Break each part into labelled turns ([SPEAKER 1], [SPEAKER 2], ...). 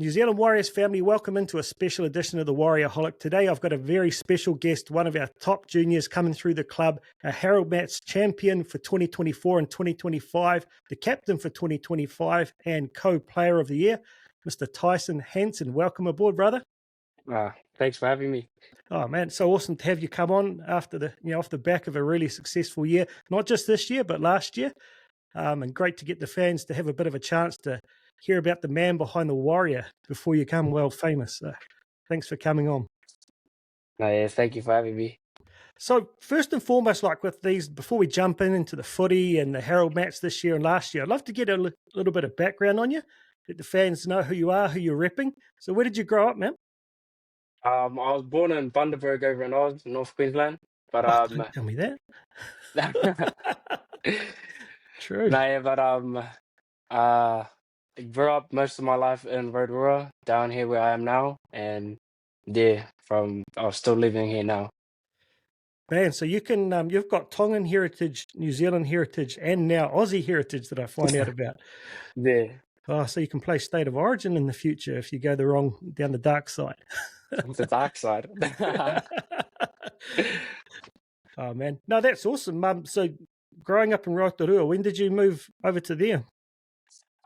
[SPEAKER 1] New Zealand Warriors family, welcome into a special edition of the Warriorholic. Today I've got a very special guest, one of our top juniors coming through the club, a Harold Matts champion for 2024 and 2025, the captain for 2025 and co-player of the year, Mr. Tyson Hansen. Welcome aboard, brother.
[SPEAKER 2] Thanks for having me.
[SPEAKER 1] Oh man, so awesome to have you come on after off the back of a really successful year, not just this year, but last year. And great to get the fans to have a bit of a chance to hear about the man behind the Warrior before you become world famous. So thanks for coming on.
[SPEAKER 2] Yes, thank you for having me.
[SPEAKER 1] So first and foremost, like with these, before we jump into the footy and the Harold Matts this year and last year, I'd love to get a little bit of background on you, let the fans know who you are, who you're repping. So where did you grow up, man?
[SPEAKER 2] I was born in Bundaberg over in Oz, North Queensland. But
[SPEAKER 1] Don't tell me that. True.
[SPEAKER 2] I grew up most of my life in Rotorua, down here where I am now, and I was still living here now.
[SPEAKER 1] Man, so you can you've got Tongan heritage, New Zealand heritage, and now Aussie heritage that I find out about.
[SPEAKER 2] Yeah.
[SPEAKER 1] Oh, so you can play State of Origin in the future if you go down the dark side.
[SPEAKER 2] The dark side.
[SPEAKER 1] Oh man, no, that's awesome. So growing up in Rotorua, when did you move over to there?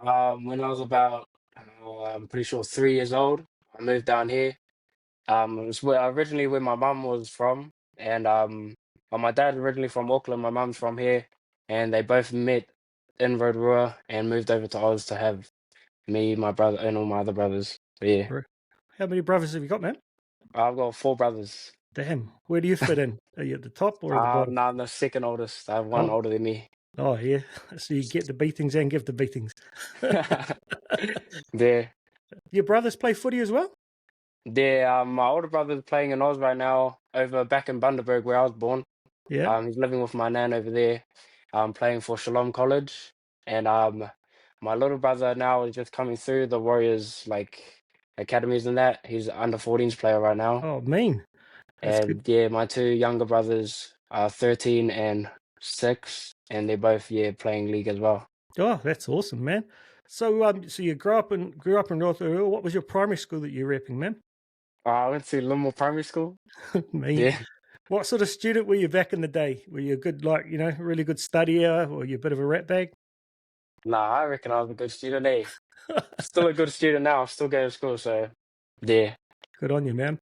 [SPEAKER 2] When I was about, I'm pretty sure 3 years old, I moved down here. It was originally where my mum was from, and well, my dad's originally from Auckland, my mum's from here, and they both met in Rotorua and moved over to Oz to have me, my brother, and all my other brothers. So yeah,
[SPEAKER 1] How many brothers have you got, man?
[SPEAKER 2] I've got 4 brothers.
[SPEAKER 1] Damn, where do you fit in? Are you at the top or at the bottom?
[SPEAKER 2] No, I'm the second oldest. I have one older than me.
[SPEAKER 1] Oh yeah, so you get the beatings and give the beatings.
[SPEAKER 2] Yeah.
[SPEAKER 1] Your brothers play footy as well?
[SPEAKER 2] Yeah, my older brother's playing in Oz right now, back in Bundaberg where I was born.
[SPEAKER 1] Yeah.
[SPEAKER 2] He's living with my nan over there, playing for Shalom College. And my little brother now is just coming through the Warriors academies and that. He's under 14s player right now.
[SPEAKER 1] Oh, mean. That's
[SPEAKER 2] And
[SPEAKER 1] good.
[SPEAKER 2] yeah, my 2 younger brothers are 13 and 6, and they're both playing league as well.
[SPEAKER 1] Oh, that's awesome, man. So so you grew up in Rotorua. What was your primary school that you're repping, man?
[SPEAKER 2] I went to Limor Primary School.
[SPEAKER 1] Mean.
[SPEAKER 2] Yeah.
[SPEAKER 1] What sort of student were you back in the day? Were you a good, really good studier, or you a bit of a rat bag?
[SPEAKER 2] Nah, I reckon I was a good student, eh? Still a good student now. Still going to school, so yeah.
[SPEAKER 1] Good on you, man.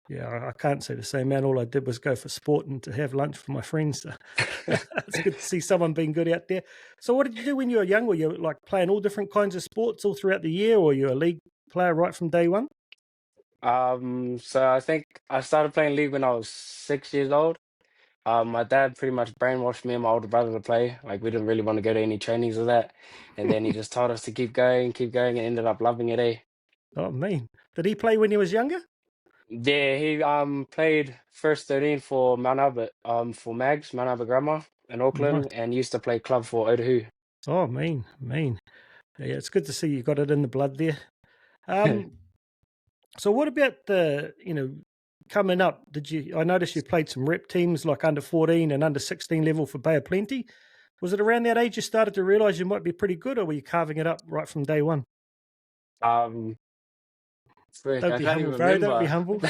[SPEAKER 1] Yeah, I can't say the same, man. All I did was go for sport and to have lunch with my friends. So it's good to see someone being good out there. So what did you do when you were young? Were you like playing all different kinds of sports all throughout the year, or were you a league player right from day one?
[SPEAKER 2] So I think I started playing league when I was 6 years old. My dad pretty much brainwashed me and my older brother to play. Like we didn't really want to go to any trainings or that, and then he just told us to keep going, and ended up loving it, eh?
[SPEAKER 1] Oh, mean. Did he play when he was younger?
[SPEAKER 2] Yeah, he played first 13 for Mount Albert, for Mags, Mount Albert Grammar in Auckland,
[SPEAKER 1] Nice.
[SPEAKER 2] and used to play club for Otahu.
[SPEAKER 1] Oh, mean. Yeah, it's good to see you got it in the blood there. So what about coming up? I noticed you played some rep teams like under 14 and under 16 level for Bay of Plenty. Was it around that age you started to realise you might be pretty good, or were you carving it up right from day one? Don't be humble, bro. Don't be humble.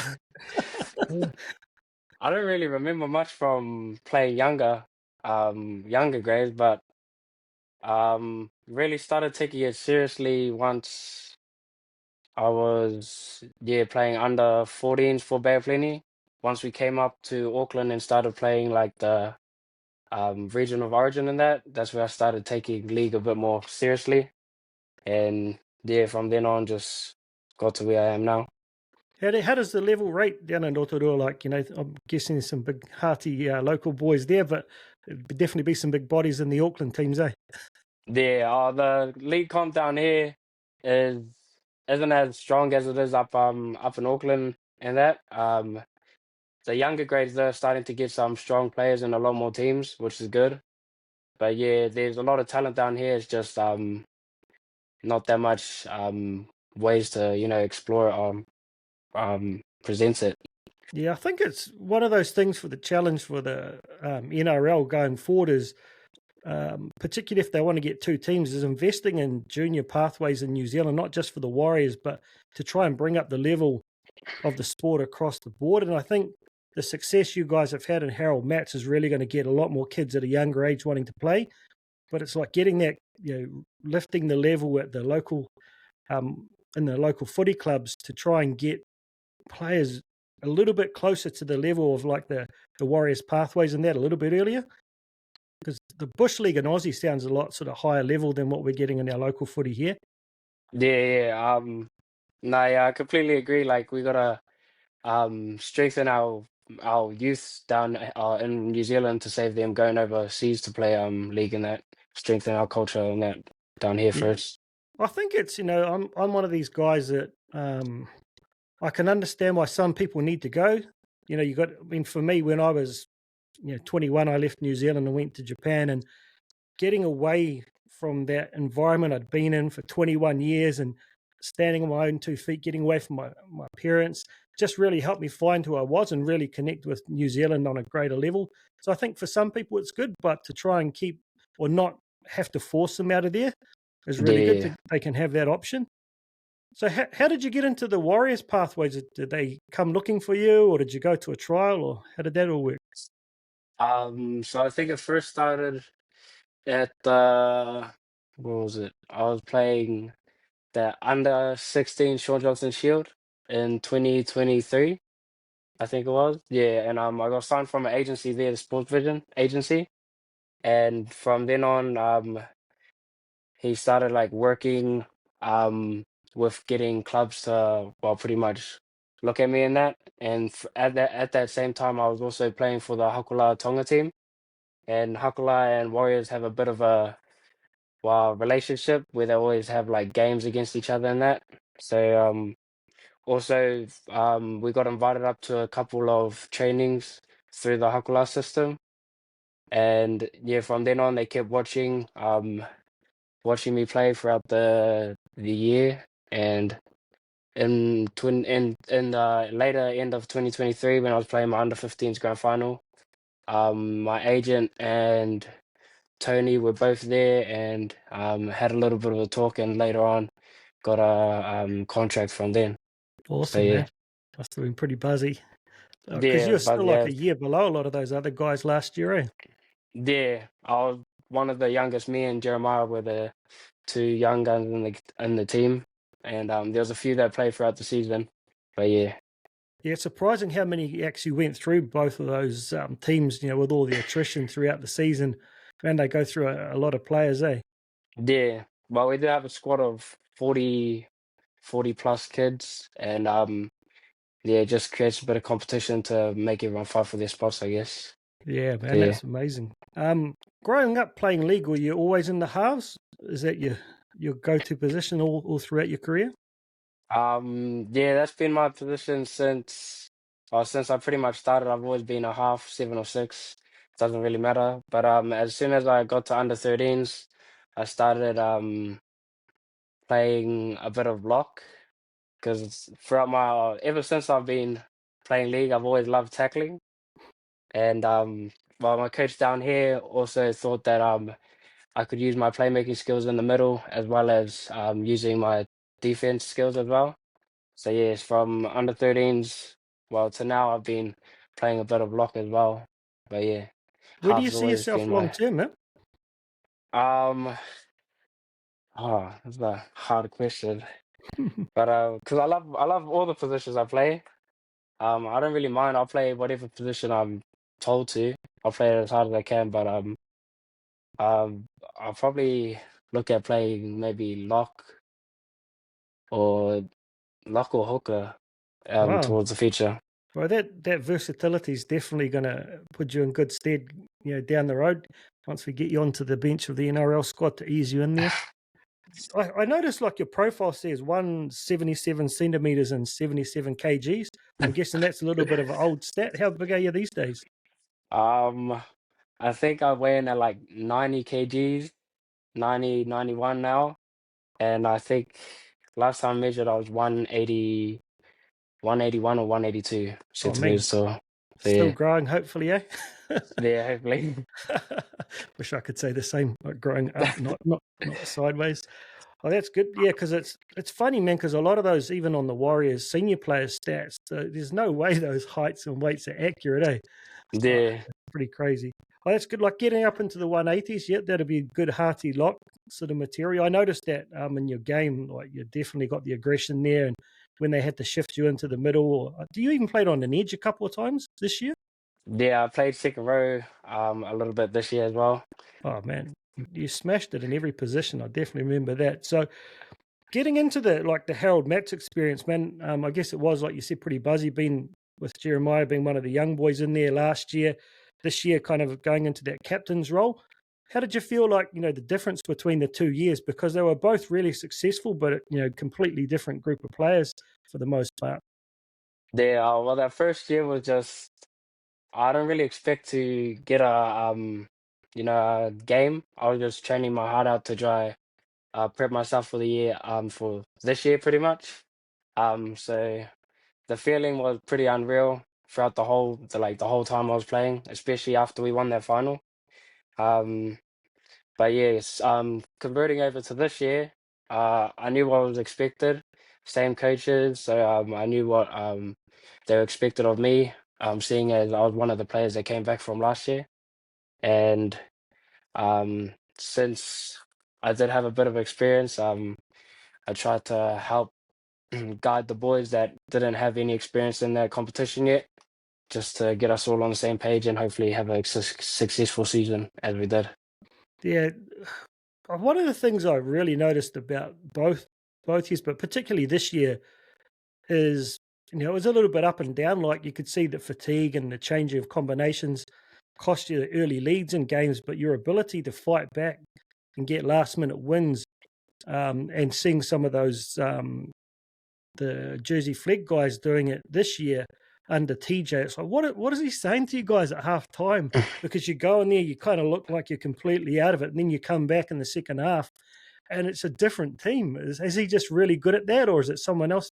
[SPEAKER 2] I don't really remember much from playing younger grades, but really started taking it seriously once I was playing under 14s for Bay of Plenty. Once we came up to Auckland and started playing like the region of origin and that's where I started taking league a bit more seriously. And from then on just got to where I am now.
[SPEAKER 1] How does the level rate down in Rotorua? Like, I'm guessing there's some big hearty local boys there, but there'd definitely be some big bodies in the Auckland teams, eh?
[SPEAKER 2] Yeah, the league comp down here isn't as strong as it is up in Auckland and that. The younger grades are starting to get some strong players and a lot more teams, which is good. But yeah, there's a lot of talent down here. It's just not that much ways to explore it presents it.
[SPEAKER 1] Yeah, I think it's one of those things for the challenge for the NRL going forward is particularly if they want to get two teams, is investing in junior pathways in New Zealand, not just for the Warriors, but to try and bring up the level of the sport across the board. And I think the success you guys have had in Harold Mats is really going to get a lot more kids at a younger age wanting to play. But it's like getting that, lifting the level at the local, in the local footy clubs to try and get players a little bit closer to the level of like the Warriors pathways and that a little bit earlier. Because the Bush League in Aussie sounds a lot sort of higher level than what we're getting in our local footy here.
[SPEAKER 2] Yeah. No, yeah, I completely agree. Like we gotta strengthen our youth down in New Zealand to save them going overseas to play league and that. Strengthen our culture and that down here
[SPEAKER 1] Yeah.
[SPEAKER 2] first.
[SPEAKER 1] I think it's, I'm one of these guys that I can understand why some people need to go. For me, when I was 21, I left New Zealand and went to Japan, and getting away from that environment I'd been in for 21 years and standing on my own 2 feet, getting away from my parents, just really helped me find who I was and really connect with New Zealand on a greater level. So I think for some people it's good, but to try and keep or not have to force them out of there is really good.
[SPEAKER 2] Yeah.
[SPEAKER 1] They can have that option. So how did you get into the Warriors pathways? Did they come looking for you, or did you go to a trial, or how did that all work?
[SPEAKER 2] So I think it first started at what was it? I was playing the under 16 Sean Johnson Shield in 2023, I think it was. Yeah, and I got signed from an agency there, the Sports Vision agency. And from then on, he started like working with getting clubs to pretty much look at me in that. And at that same time, I was also playing for the Hakula Tonga team. And Hakula and Warriors have a bit of a relationship where they always have like games against each other and that. So also we got invited up to a couple of trainings through the Hakula system. And yeah, from then on they kept watching me play throughout the year. And in the later end of 2023 when I was playing my under 15s grand final, my agent and Tony were both there and had a little bit of a talk, and later on got a contract from them. So
[SPEAKER 1] Awesome,
[SPEAKER 2] yeah.
[SPEAKER 1] man. Must have been pretty buzzy. Because
[SPEAKER 2] Yeah,
[SPEAKER 1] you're
[SPEAKER 2] but
[SPEAKER 1] still like
[SPEAKER 2] yeah,
[SPEAKER 1] a year below a lot of those other guys last year, eh?
[SPEAKER 2] yeah, I was one of the youngest. Me and Jeremiah were the two young guns in the team, and there was a few that played throughout the season. But yeah,
[SPEAKER 1] Yeah, it's surprising how many actually went through both of those teams, with all the attrition throughout the season. And they go through a lot of players, eh?
[SPEAKER 2] yeah. Well, we did have a squad of 40 plus kids, and yeah, it just creates a bit of competition to make everyone fight for their spots, I guess.
[SPEAKER 1] Yeah,
[SPEAKER 2] So
[SPEAKER 1] man,
[SPEAKER 2] yeah.
[SPEAKER 1] that's amazing. Growing up playing league, were you always in the halves? Is that your go-to position all throughout your career?
[SPEAKER 2] Yeah, that's been my position since I pretty much started. I've always been a half, 7 or 6. Doesn't really matter. But as soon as I got to under 13s, I started playing a bit of lock because throughout ever since I've been playing league, I've always loved tackling. And my coach down here also thought that I could use my playmaking skills in the middle as well as using my defense skills as well. So yes, from under 13s, to now I've been playing a bit of lock as well. But yeah,
[SPEAKER 1] Where do you
[SPEAKER 2] half's
[SPEAKER 1] see
[SPEAKER 2] always
[SPEAKER 1] yourself
[SPEAKER 2] been
[SPEAKER 1] long
[SPEAKER 2] my
[SPEAKER 1] term, man?
[SPEAKER 2] um that's a hard question. But because I love all the positions I play. I don't really mind. I'll play whatever position I'm told to. I'll play it as hard as I can, but um I'll probably look at playing maybe or lock or hooker
[SPEAKER 1] Wow.
[SPEAKER 2] towards the future.
[SPEAKER 1] Well, that versatility is definitely going to put you in good stead, down the road once we get you onto the bench of the NRL squad to ease you in there. I noticed like your profile says 177 centimeters and 77 kgs. I'm guessing that's a little bit of an old stat. How big are you these days?
[SPEAKER 2] Um, I think I weigh in at like 90 kgs, 91 now. And I think last time I measured, I was 181 or 182
[SPEAKER 1] Oh man,
[SPEAKER 2] centimeters tall. So
[SPEAKER 1] Still
[SPEAKER 2] yeah,
[SPEAKER 1] growing, hopefully, eh?
[SPEAKER 2] yeah, hopefully.
[SPEAKER 1] Wish I could say the same, like growing up, not sideways. Oh, that's good. Yeah, because it's funny, man. Because a lot of those, even on the Warriors senior player stats, there's no way those heights and weights are accurate, eh? Oh,
[SPEAKER 2] Yeah,
[SPEAKER 1] pretty crazy. Oh, that's good. Like getting up into the 180s, yeah, that'd be a good hearty lock sort of material. I noticed that in your game, like you definitely got the aggression there, and when they had to shift you into the middle, do you even played on an edge a couple of times this year?
[SPEAKER 2] yeah. I played second row a little bit this year as well.
[SPEAKER 1] Oh man, you smashed it in every position. I definitely remember that. So getting into the Harold Matts experience, man, I guess it was like you said, pretty buzzy. Being with Jeremiah being one of the young boys in there last year, this year kind of going into that captain's role. How did you feel like the difference between the 2 years, because they were both really successful, but completely different group of players for the most part.
[SPEAKER 2] Yeah, well, that first year was just I don't really expect to get a game. I was just training my heart out to try prep myself for the year for this year pretty much. So the feeling was pretty unreal throughout the whole time I was playing, especially after we won that final. Um, but yes, converting over to this year, I knew what was expected. Same coaches, so I knew what they were expected of me. Seeing as I was one of the players that came back from last year, and since I did have a bit of experience, I tried to help guide the boys that didn't have any experience in that competition yet, just to get us all on the same page and hopefully have a successful season as we did.
[SPEAKER 1] Yeah, one of the things I really noticed about both years, but particularly this year, is it was a little bit up and down. Like you could see the fatigue and the change of combinations cost you the early leads in games, but your ability to fight back and get last minute wins, and seeing some of those the Jersey Flegg guys doing it this year under TJ. It's like what is he saying to you guys at half time? Because you go in there, you kind of look like you're completely out of it, and then you come back in the second half and it's a different team. Is he just really good at that, or is it someone else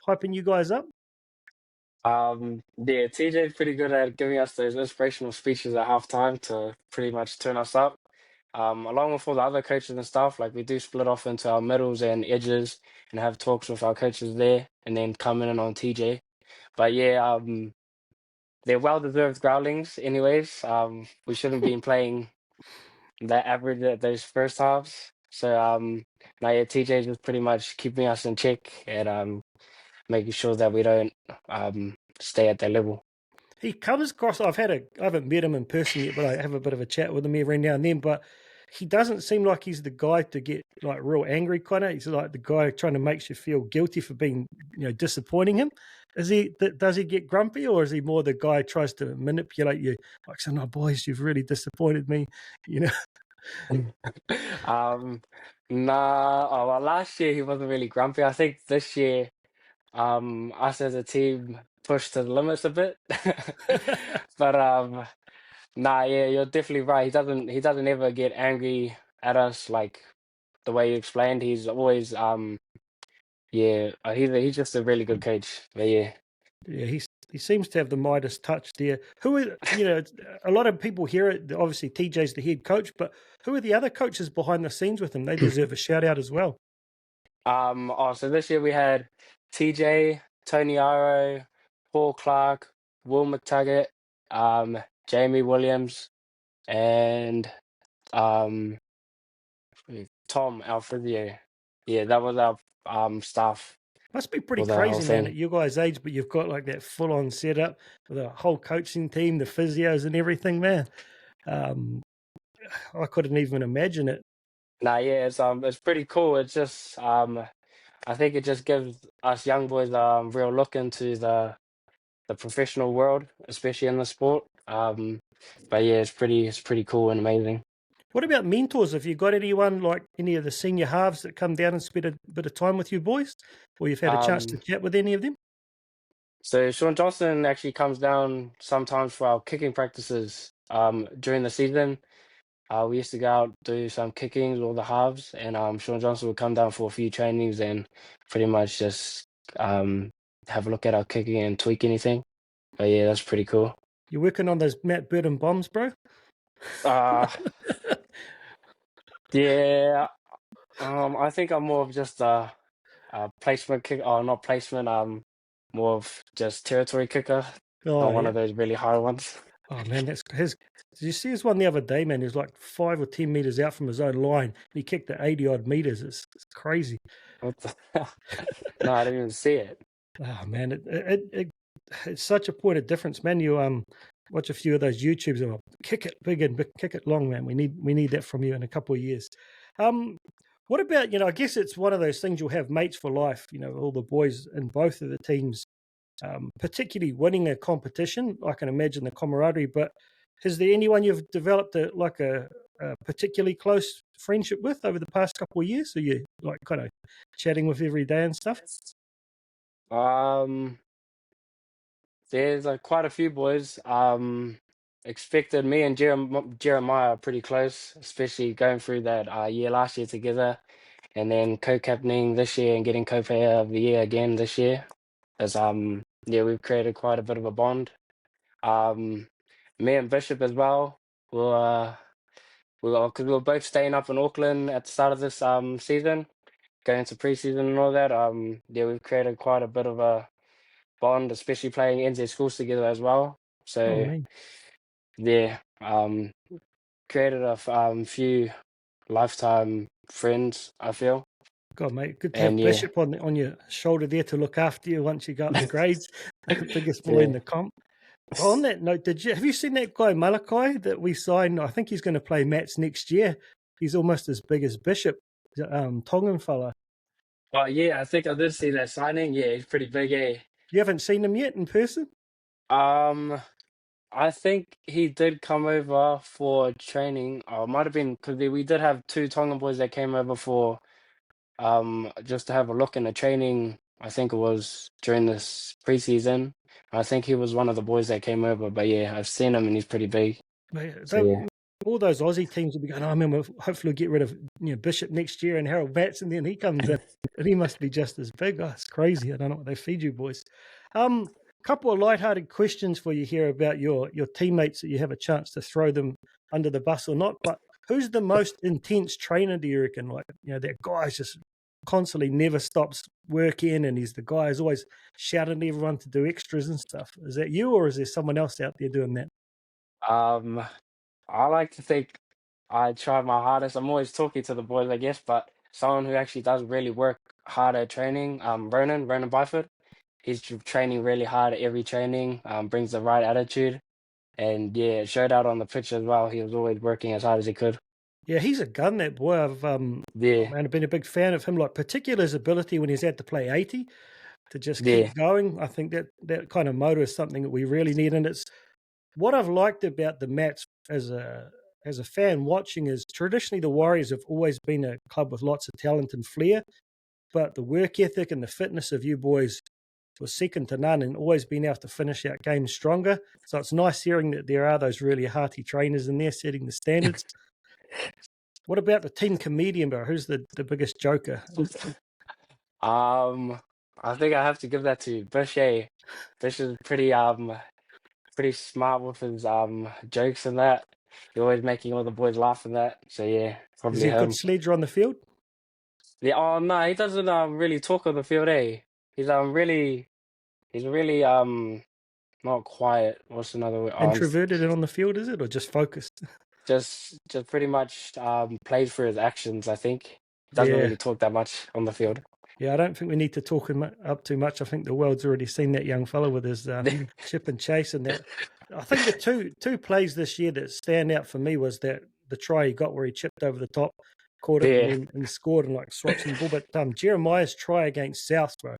[SPEAKER 1] hyping you guys up?
[SPEAKER 2] Yeah, TJ's pretty good at giving us those inspirational speeches at halftime to pretty much turn us up. Along with all the other coaches and stuff, like we do split off into our middles and edges and have talks with our coaches there, and then come in on TJ. But yeah, they're well-deserved growlings, anyways. We shouldn't be playing that average at those first halves. So now yeah, TJ just pretty much keeping us in check and making sure that we don't stay at that level.
[SPEAKER 1] He comes across. I haven't met him in person yet, but I have a bit of a chat with him every now and then. But he doesn't seem like he's the guy to get like real angry. Kind of, he's like the guy trying to make you feel guilty for being, disappointing him. Does he get grumpy, or is he more the guy who tries to manipulate you? Like, so no, boys, you've really disappointed me. You know,
[SPEAKER 2] um, nah, oh, well, last year he wasn't really grumpy. I think this year, us as a team pushed to the limits a bit. But nah, yeah, you're definitely right. He doesn't ever get angry at us like the way you explained. He's always yeah, he's just a really good coach. But yeah.
[SPEAKER 1] yeah, he seems to have the Midas touch there. Who are a lot of people hear it. Obviously, TJ's the head coach, but who are the other coaches behind the scenes with him? They deserve a shout out as well.
[SPEAKER 2] So this year we had TJ, Tony Aro, Paul Clark, Will McTaggart, Jamie Williams, and um, Tom Alfredio. Yeah, that was our staff
[SPEAKER 1] Must be pretty
[SPEAKER 2] for the whole
[SPEAKER 1] crazy, man, at
[SPEAKER 2] thing.
[SPEAKER 1] your guys' age, but you've got like that full on setup with a whole coaching team, the physios and everything, man. Um, I couldn't even imagine it.
[SPEAKER 2] Nah, yeah, it's pretty cool. It's just I think it just gives us young boys real look into the professional world, especially in the sport. But yeah, it's pretty cool and amazing.
[SPEAKER 1] What about mentors? Have you got anyone like any of the senior halves that come down and spend a bit of time with you boys, or you've had a chance to
[SPEAKER 2] Um,
[SPEAKER 1] chat with any of them?
[SPEAKER 2] so Sean Johnson actually comes down sometimes for our kicking practices. During the season, we used to go out do some kickings or the halves, and Sean Johnson would come down for a few trainings and pretty much just um have a look at our kicking and tweak anything. But yeah, that's pretty cool.
[SPEAKER 1] You working on those Matt Burton bombs, bro?
[SPEAKER 2] Uh, yeah. I think I'm more of just a placement kick, or not placement. More of just territory kicker,
[SPEAKER 1] Oh
[SPEAKER 2] not one
[SPEAKER 1] yeah.
[SPEAKER 2] of those really hard ones.
[SPEAKER 1] Oh man, that's his. Did you see his one the other day, man? He was like 5 or 10 meters out from his own line. He kicked it 80 odd meters. It's crazy.
[SPEAKER 2] What the No, I didn't even see it.
[SPEAKER 1] Oh man, it's such a point of difference, man. You watch a few of those YouTubes and kick it big and kick it long, man. We need that from you in a couple of years. Um, what about, I guess it's one of those things, you'll have mates for life. All the boys in both of the teams, particularly winning a competition. I can imagine the camaraderie. But is there anyone you've developed a particularly close friendship with over the past couple of years? Are you like kind of chatting with every day and stuff?
[SPEAKER 2] Um, there's quite a few boys. Expected me and Jeremiah are pretty close, especially going through that year last year together, and then co-captaining this year and getting co-player of the year again this year. As yeah, we've created quite a bit of a bond. Um, Me and Bishop as well. We'll because we were both staying up in Auckland at the start of this season, going into preseason and all that. Yeah, we've created quite a bit of a bond, especially playing NZ schools together as well.
[SPEAKER 1] Oh
[SPEAKER 2] So
[SPEAKER 1] man.
[SPEAKER 2] yeah, created few lifetime friends, I feel.
[SPEAKER 1] God, mate, good to have
[SPEAKER 2] And yeah,
[SPEAKER 1] Bishop on your shoulder there to look after you once you go up the grades. The biggest boy in
[SPEAKER 2] yeah.
[SPEAKER 1] the comp. Well, on that note, have you seen that guy Malachi that we signed? I think he's going to play Mats next year. He's almost as big as Bishop, Tongan fella.
[SPEAKER 2] Oh yeah, I think I did see that signing. Yeah, he's pretty big, eh?
[SPEAKER 1] You haven't seen him yet in person?
[SPEAKER 2] Um, I think he did come over for training. Or it might have been because we did have two Tongan boys that came over for just to have a look in the training. I think it was during this preseason. I think he was one of the boys that came over. But yeah, I've seen him and he's pretty big.
[SPEAKER 1] Mate,
[SPEAKER 2] So yeah.
[SPEAKER 1] all those Aussie teams will be going, oh man, hopefully we'll get rid of Bishop next year and Harold Batts, and then he comes in and he must be just as big. Oh, it's crazy. I don't know what they feed you boys. Couple of lighthearted questions for you here about your teammates that you have a chance to throw them under the bus or not. But who's the most intense trainer, do you reckon? Like, that guy's just constantly never stops working, and he's the guy who's always shouting at everyone to do extras and stuff. Is that you, or is there someone else out there doing that?
[SPEAKER 2] Um, I like to think I try my hardest. I'm always talking to the boys, I guess, but someone who actually does really work hard at training, Ronan Byford. He's training really hard at every training, brings the right attitude, and yeah, it showed out on the pitch as well. He was always working as hard as he could.
[SPEAKER 1] Yeah, he's a gun, that boy.
[SPEAKER 2] Yeah,
[SPEAKER 1] Man, I've been a big fan of him. Like, particularly his ability when he's had to play 80 to just
[SPEAKER 2] yeah,
[SPEAKER 1] keep going. I think that kind of motor is something that we really need, and it's what I've liked about the Mats as a fan watching is traditionally the Warriors have always been a club with lots of talent and flair, but the work ethic and the fitness of you boys was second to none, and always been able to finish out games stronger. So it's nice hearing that there are those really hearty trainers in there setting the standards. What about the team comedian, bro? Who's the biggest joker?
[SPEAKER 2] um, I think I have to give that to Bish. Eh? Bish is pretty smart with his jokes and that. He's always making all the boys laugh and that. So yeah,
[SPEAKER 1] Is
[SPEAKER 2] probably
[SPEAKER 1] he a good
[SPEAKER 2] him.
[SPEAKER 1] sledger on the field?
[SPEAKER 2] Yeah, oh no, he doesn't really talk on the field, eh? He's really not quiet. What's another word?
[SPEAKER 1] Introverted and on the field, is it, or just focused?
[SPEAKER 2] Just pretty much plays for his actions, I think. He doesn't
[SPEAKER 1] Yeah.
[SPEAKER 2] really talk that much on the field.
[SPEAKER 1] Yeah, I don't think we need to talk him up too much. I think the world's already seen that young fella with his chip and chase and that. I think the two plays this year that stand out for me was that the try he got where he chipped over the top, caught it,
[SPEAKER 2] Yeah.
[SPEAKER 1] and scored and like swipes in the ball. But Jeremiah's try against South, bro,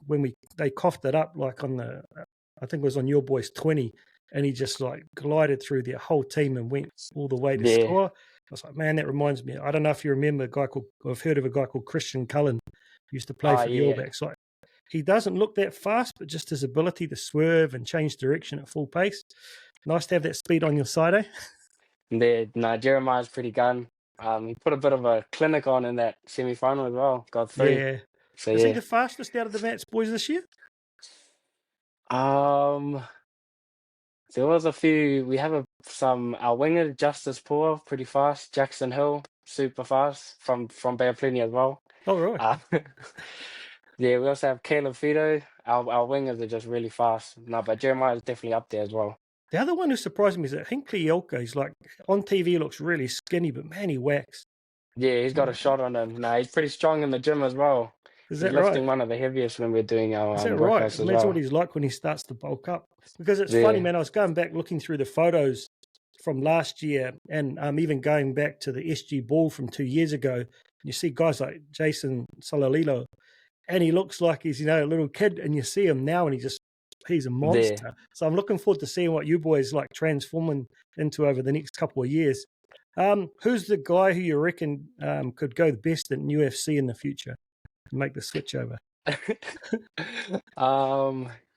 [SPEAKER 1] when they coughed it up like on I think it was on your boys 20, and he just like glided through their whole team and went all the way to
[SPEAKER 2] Yeah.
[SPEAKER 1] score. I was like, man, that reminds me. I don't know if you remember a guy called, or have heard of a guy called Christian Cullen, who used to play
[SPEAKER 2] Oh
[SPEAKER 1] for the All
[SPEAKER 2] yeah.
[SPEAKER 1] Blacks. Like, he doesn't look that fast, but just his ability to swerve and change direction at full pace. Nice to have that speed on your side, eh?
[SPEAKER 2] No, Jeremiah's pretty gun. He put a bit of a clinic on in that semi-final as well. Got through.
[SPEAKER 1] Yeah.
[SPEAKER 2] So
[SPEAKER 1] Is he
[SPEAKER 2] yeah.
[SPEAKER 1] the fastest out of the Mats boys this year?
[SPEAKER 2] Um, There was a few. We have our winger Justice Poor, pretty fast. Jackson Hill, super fast from Bay of Plenty as well.
[SPEAKER 1] Oh, right.
[SPEAKER 2] Uh, yeah, we also have Caleb Fido. Our wingers are just really fast. No, but Jeremiah is definitely up there as well.
[SPEAKER 1] The other one who surprised me is that Hinkley Yelka. He's like on TV looks really skinny, but man, he whacks.
[SPEAKER 2] Yeah, he's got a shot on him. No, he's pretty strong in the gym as well.
[SPEAKER 1] Is
[SPEAKER 2] He's
[SPEAKER 1] that right?
[SPEAKER 2] lifting one of the heaviest when we're doing
[SPEAKER 1] Is
[SPEAKER 2] our
[SPEAKER 1] that right?
[SPEAKER 2] workouts as
[SPEAKER 1] Imagine what
[SPEAKER 2] well.
[SPEAKER 1] he's like when he starts to bulk up. Because it's funny,
[SPEAKER 2] Yeah,
[SPEAKER 1] man. I was going back looking through the photos from last year, and even going back to the SG Ball from 2 years ago. You see guys like Jason Salalilo, and he looks like he's a little kid, and you see him now, and he's a
[SPEAKER 2] there.
[SPEAKER 1] monster. So I'm looking forward to seeing what you boys like transforming into over the next couple of years. Who's the guy who you reckon could go the best in UFC in the future and make the switch over?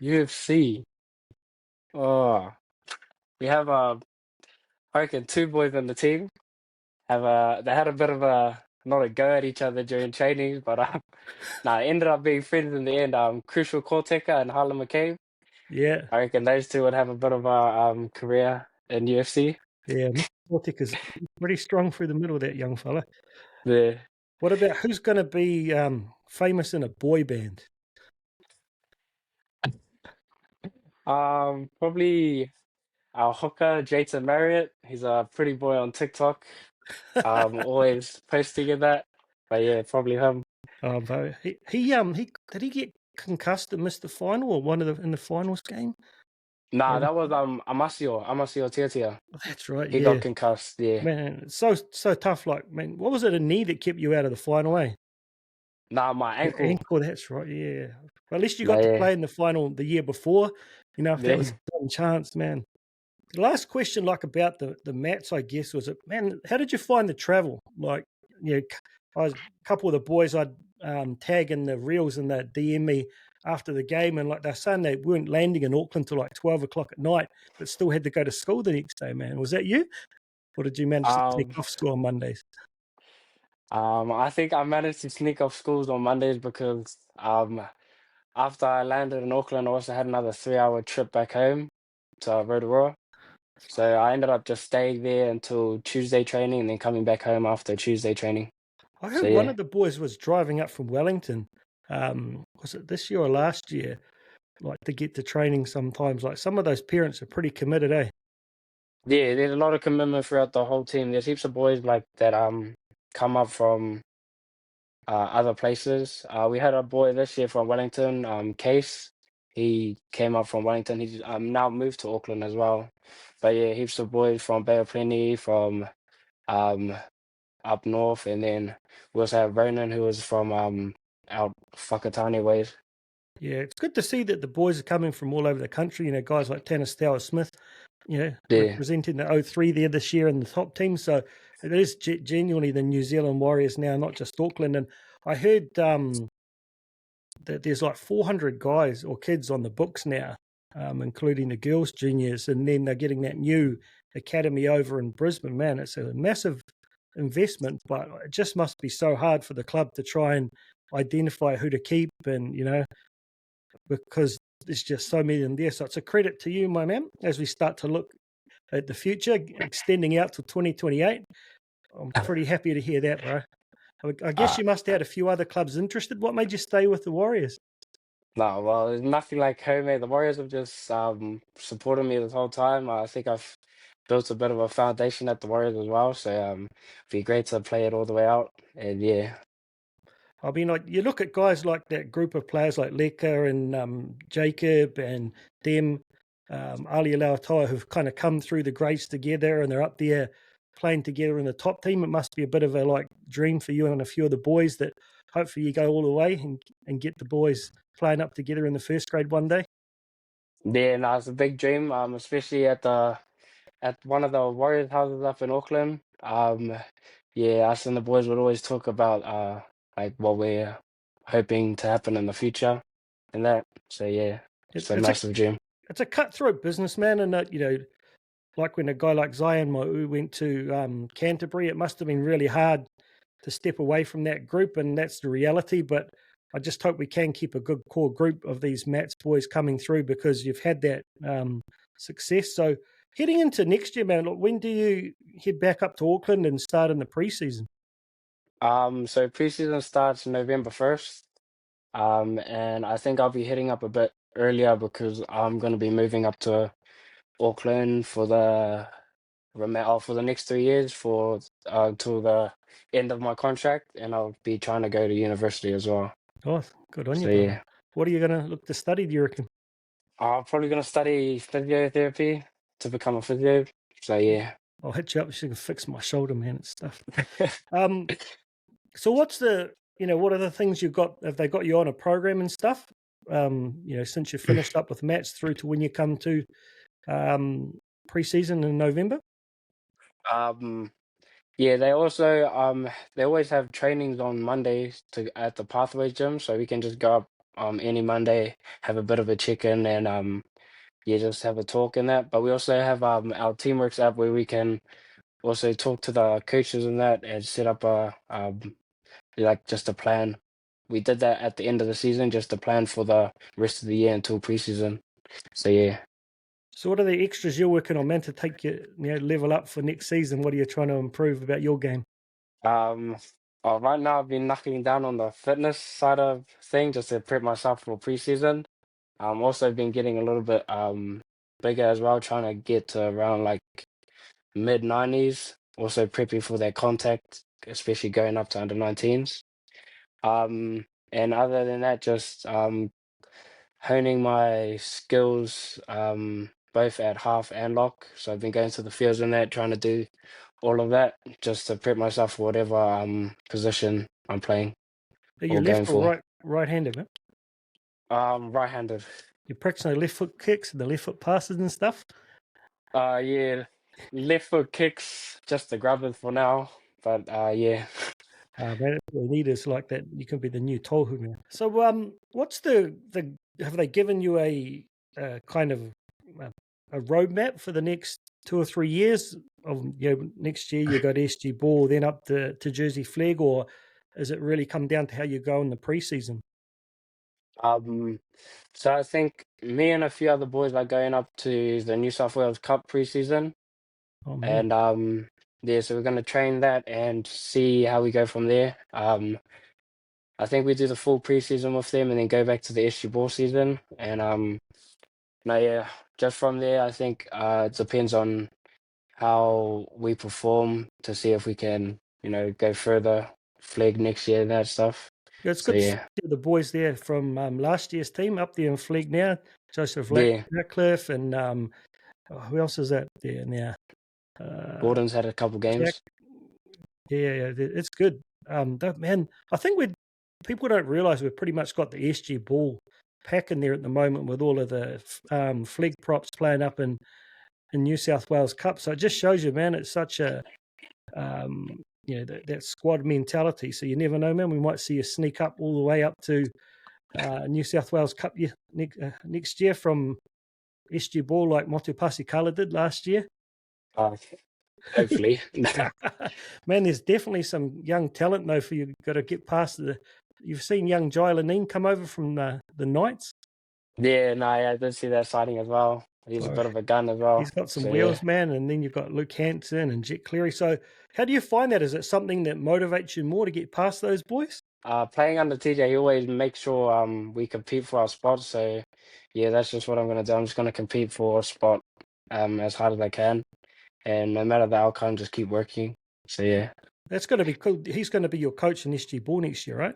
[SPEAKER 2] UFC. Oh, we have I reckon 2 boys on the team. They had a bit of a not a go at each other during trainings, but ended up being friends in the end. Crucial Corteca and Harlem McCabe.
[SPEAKER 1] Yeah,
[SPEAKER 2] I reckon those two would have a bit of a career in UFC.
[SPEAKER 1] yeah. Mr. is pretty strong through the middle, that young fella.
[SPEAKER 2] The
[SPEAKER 1] What about who's going to be famous in a boy band?
[SPEAKER 2] Probably our hooker Jason Marriott. He's a pretty boy on TikTok. Always posting in that. But yeah, probably him.
[SPEAKER 1] But he did he get concussed and miss the final or in the finals game?
[SPEAKER 2] Nah, that was Amasio Tiatia.
[SPEAKER 1] Oh, that's right.
[SPEAKER 2] He
[SPEAKER 1] Yeah,
[SPEAKER 2] got concussed. Yeah.
[SPEAKER 1] man, it's so tough. Like, man, what was it? A knee that kept you out of the final, eh?
[SPEAKER 2] Nah, my
[SPEAKER 1] Your
[SPEAKER 2] ankle.
[SPEAKER 1] ankle. That's right. Yeah. Well, at least you
[SPEAKER 2] Nah,
[SPEAKER 1] got to
[SPEAKER 2] yeah.
[SPEAKER 1] play in the final the year before. If that was
[SPEAKER 2] Yeah.
[SPEAKER 1] a chance, man. The last question, like about the mats, I guess, was it, man, how did you find the travel? Like, a couple of the boys I'd tag in the reels and they DM me after the game, and like they're saying they weren't landing in Auckland till like 12 o'clock at night, but still had to go to school the next day, man. Was that you? Or did you manage to sneak
[SPEAKER 2] Um,
[SPEAKER 1] off school on Mondays?
[SPEAKER 2] I think I managed to sneak off schools on Mondays because after I landed in Auckland, I also had another 3-hour trip back home to Rotorua. So I ended up just staying there until Tuesday training and then coming back home after Tuesday training.
[SPEAKER 1] I
[SPEAKER 2] So
[SPEAKER 1] heard one
[SPEAKER 2] yeah.
[SPEAKER 1] of the boys was driving up from Wellington. Was it this year or last year? Like to get to training sometimes. Like some of those parents are pretty committed, eh?
[SPEAKER 2] Yeah, there's a lot of commitment throughout the whole team. There's heaps of boys like that come up from other places. We had a boy this year from Wellington, Case. He came up from Wellington. He's now moved to Auckland as well. But yeah, heaps of boys from Bay of Plenty, from um up north, and then we also have Ronan who was from out Whakatane ways.
[SPEAKER 1] Yeah, it's good to see that the boys are coming from all over the country. Guys like Tanner Stower Smith,
[SPEAKER 2] Yeah.
[SPEAKER 1] representing the 03 there this year in the top team. So it is genuinely the New Zealand Warriors now, not just Auckland. And I heard that there's like 400 guys or kids on the books now, including the girls' juniors. And then they're getting that new academy over in Brisbane. Man, it's a massive investment, but it just must be so hard for the club to try and identify who to keep and, because there's just so many of them there. So it's a credit to you, my man, as we start to look at the future, extending out to 2028. I'm pretty happy to hear that, bro. I guess
[SPEAKER 2] Uh,
[SPEAKER 1] you must have had a few other clubs interested. What made you stay with the Warriors?
[SPEAKER 2] no, well, there's nothing like home, mate. The Warriors have just supported me this whole time. I think I've built a bit of a foundation at the Warriors as well. So it'd be great to play it all the way out. And yeah.
[SPEAKER 1] I mean, like you look at guys like that group of players like Leka and Jacob and them, Ali Lauatoa, who've kind of come through the grades together and they're up there playing together in the top team. It must be a bit of a like dream for you and a few of the boys that hopefully you go all the way and get the boys playing up together in the first grade one day.
[SPEAKER 2] Yeah, no, it's a big dream, especially at one of the Warriors houses up in Auckland. Yeah, us and the boys would always talk about like what we're hoping to happen in the future and that. So yeah, it's a
[SPEAKER 1] It's a
[SPEAKER 2] massive dream.
[SPEAKER 1] it's a cutthroat business, man, and like when a guy like Zion Ma'u went to Canterbury, it must have been really hard to step away from that group, and that's the reality. But I just hope we can keep a good core group of these Mats boys coming through because you've had that success. So heading into next year, man, look, when do you head back up to Auckland and start in the preseason?
[SPEAKER 2] So preseason starts November 1st. And I think I'll be heading up a bit earlier because I'm going to be moving up to Auckland for for the next 3 years for till the end of my contract, and I'll be trying to go to university as well.
[SPEAKER 1] Oh, good on you,
[SPEAKER 2] So
[SPEAKER 1] brother.
[SPEAKER 2] yeah,
[SPEAKER 1] What are you going to look to study, do you reckon?
[SPEAKER 2] I'm probably going to study physiotherapy to become a physio. So yeah.
[SPEAKER 1] I'll hit you up so you can fix my shoulder, man, and stuff. Um, so what are the things you've got? Have they got you on a program and stuff? Since you finished up with Mats through to when you come to preseason in November?
[SPEAKER 2] Um, yeah, they always have trainings on Mondays at the Pathways gym, so we can just go up any Monday, have a bit of a check-in, and yeah, just have a talk and that. But we also have our Teamworks app where we can also talk to the coaches and that and set up like just a plan. We did that at the end of the season, just a plan for the rest of the year until preseason. So yeah.
[SPEAKER 1] So what are the extras you're working on, man, to take you level up for next season? What are you trying to improve about your game?
[SPEAKER 2] Um, right now I've been knocking down on the fitness side of things just to prep myself for preseason. Also been getting a little bit bigger as well, trying to get to around like mid 90s. Also prepping for that contact, especially going up to under 19s. And other than that, just honing my skills both at half and lock. So I've been going to the fields and that, trying to do all of that just to prep myself for whatever position I'm playing
[SPEAKER 1] Are you
[SPEAKER 2] or
[SPEAKER 1] left
[SPEAKER 2] going
[SPEAKER 1] or
[SPEAKER 2] for.
[SPEAKER 1] right-handed, man?
[SPEAKER 2] Right-handed.
[SPEAKER 1] You're practicing the left foot kicks and the left foot passes and stuff?
[SPEAKER 2] Yeah, left foot kicks, just the grubbers for now. But yeah.
[SPEAKER 1] Man, we need is like that. You can be the new tohu, man. So, what's the have they given you a kind of uh, a roadmap for the next 2 or 3 years? Next year you got SG Ball, then up to Jersey Flag, or is it really come down to how you go in the preseason?
[SPEAKER 2] Um, so I think me and a few other boys are going up to the New South Wales Cup preseason,
[SPEAKER 1] Oh man,
[SPEAKER 2] and yeah, so we're going to train that and see how we go from there. I think we do the full preseason with them and then go back to the SG Ball season, and no, yeah, just from there, I think it depends on how we perform to see if we can, go further, flag next year and that stuff.
[SPEAKER 1] yeah, it's
[SPEAKER 2] So
[SPEAKER 1] good to see
[SPEAKER 2] yeah,
[SPEAKER 1] the boys there from last year's team up there in Flag now. Joseph
[SPEAKER 2] yeah.
[SPEAKER 1] Ratcliffe and who else is that there now?
[SPEAKER 2] Gordon's had a couple
[SPEAKER 1] Jack.
[SPEAKER 2] games.
[SPEAKER 1] Yeah, it's good. Man, I think people don't realise we've pretty much got the SG Ball pack in there at the moment with all of the flag props playing up in New South Wales Cup. So it just shows you, man, it's such a that squad mentality. So you never know, man. We might see you sneak up all the way up to New South Wales Cup next year from SG Ball like Motupasi Kala did last year.
[SPEAKER 2] Uh, Hopefully.
[SPEAKER 1] Man, there's definitely some young talent though for you. Got to get past the. You've seen young Jai Lanine come over from the Knights.
[SPEAKER 2] Yeah, no, yeah, I did see that sighting as well. He's a
[SPEAKER 1] Oh,
[SPEAKER 2] bit of a gun as well.
[SPEAKER 1] he's got some
[SPEAKER 2] So yeah.
[SPEAKER 1] wheels, man. And then you've got Luke Hansen and Jet Cleary. So how do you find that? Is it something that motivates you more to get past those boys?
[SPEAKER 2] Playing under TJ, he always makes sure we compete for our spot. So yeah, that's just what I'm gonna do. I'm just gonna compete for a spot as hard as I can. And no matter the outcome, just keep working. So yeah.
[SPEAKER 1] That's going to be cool. He's going to be your coach in SG Ball next year, right?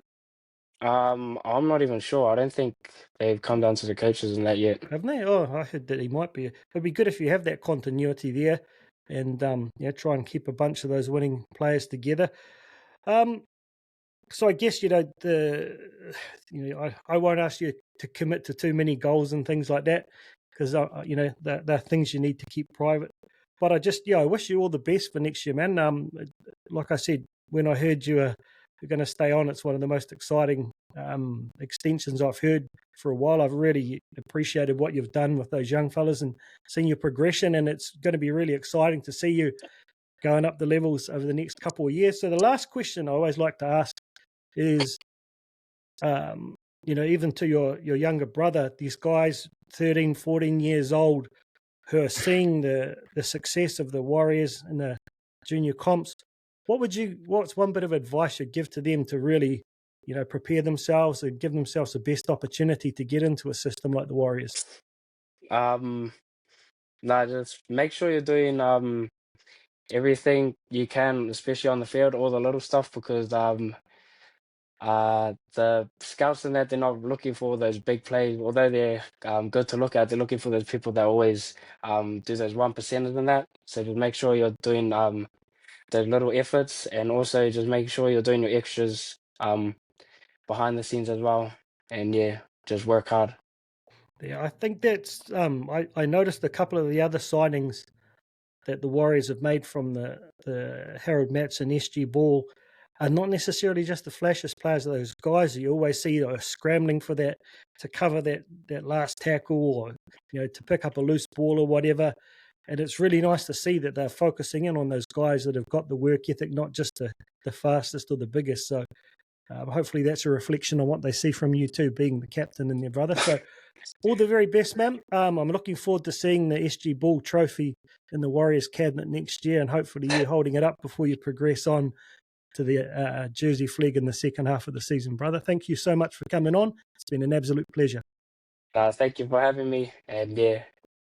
[SPEAKER 2] I'm not even sure. I don't think they've come down to the coaches and that yet.
[SPEAKER 1] Haven't they? Oh, I heard that he might be. It'd be good if you have that continuity there, and try and keep a bunch of those winning players together. So I guess I won't ask you to commit to too many goals and things like that because they're things you need to keep private. But I wish you all the best for next year, man. Like I said, when I heard you're going to stay on, it's one of the most exciting extensions I've heard for a while. I've really appreciated what you've done with those young fellas and seen your progression, and it's going to be really exciting to see you going up the levels over the next couple of years. So the last question I always like to ask is, even to your younger brother, these guys, 13, 14 years old, who are seeing the success of the Warriors in the junior comps, what's one bit of advice you'd give to them to really, prepare themselves and give themselves the best opportunity to get into a system like the Warriors?
[SPEAKER 2] No, just make sure you're doing everything you can, especially on the field, all the little stuff, because the scouts and that, they're not looking for those big plays, although they're good to look at. They're looking for those people that always do those 1%ers and that. So just make sure you're doing those little efforts, and also just make sure you're doing your extras behind the scenes as well. And yeah, just work hard.
[SPEAKER 1] Yeah, I think that's I noticed a couple of the other signings that the Warriors have made from the Harold Matts and SG Ball are not necessarily just the flashiest players of those guys that you always see are scrambling for that, to cover that last tackle, or to pick up a loose ball or whatever. And it's really nice to see that they're focusing in on those guys that have got the work ethic, not just the fastest or the biggest. So hopefully that's a reflection on what they see from you too, being the captain and their brother. So all the very best, man. I'm looking forward to seeing the SG Ball trophy in the Warriors cabinet next year, and hopefully you holding it up before you progress on to the jersey flag in the second half of the season, brother. Thank you so much for coming on. It's been an absolute pleasure.
[SPEAKER 2] Thank you for having me, and yeah,